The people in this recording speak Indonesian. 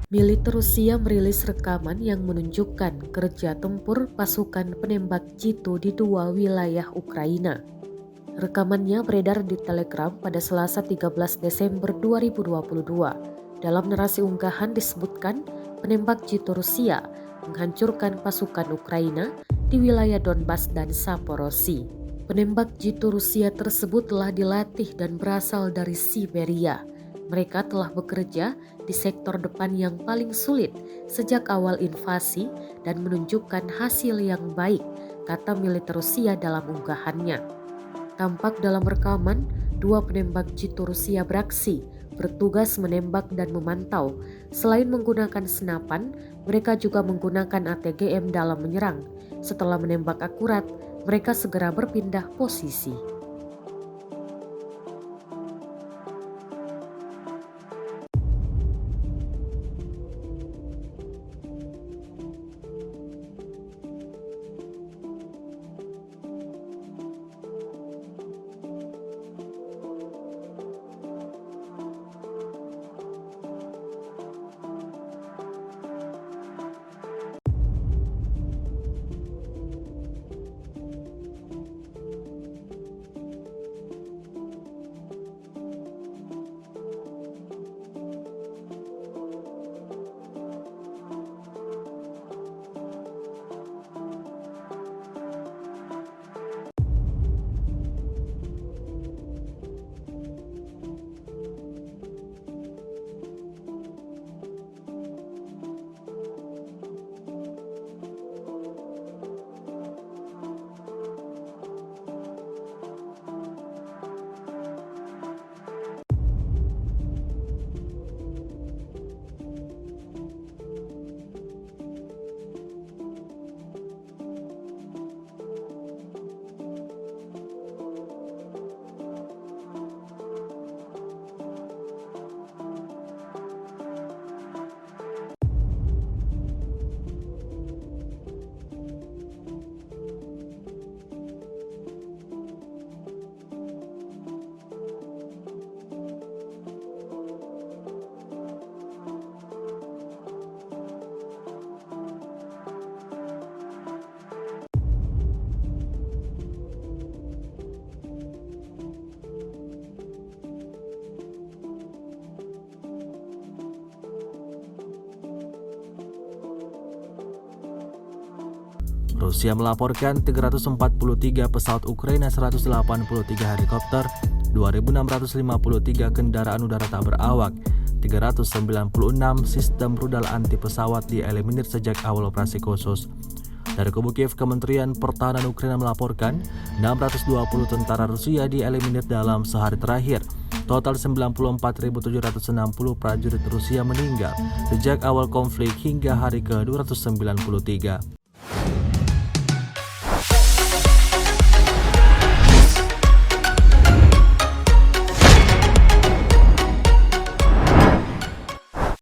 Militer Rusia merilis rekaman yang menunjukkan kerja tempur pasukan penembak jitu di dua wilayah Ukraina. Rekamannya beredar di Telegram pada Selasa 13 Desember 2022. Dalam narasi unggahan disebutkan penembak jitu Rusia menghancurkan pasukan Ukraina di wilayah Donbas dan Zaporozhye. Penembak jitu Rusia tersebut telah dilatih dan berasal dari Siberia. Mereka telah bekerja di sektor depan yang paling sulit sejak awal invasi dan menunjukkan hasil yang baik, kata militer Rusia dalam unggahannya. Tampak dalam rekaman, dua penembak jitu Rusia beraksi, bertugas menembak dan memantau. Selain menggunakan senapan, mereka juga menggunakan ATGM dalam menyerang. Setelah menembak akurat, mereka segera berpindah posisi. Rusia melaporkan 343 pesawat Ukraina, 183 helikopter, 2.653 kendaraan udara tak berawak, 396 sistem rudal anti pesawat dieliminir sejak awal operasi khusus. Dari kubu Kiev, Kementerian Pertahanan Ukraina melaporkan 620 tentara Rusia dieliminir dalam sehari terakhir. Total 94.760 prajurit Rusia meninggal sejak awal konflik hingga hari ke-293.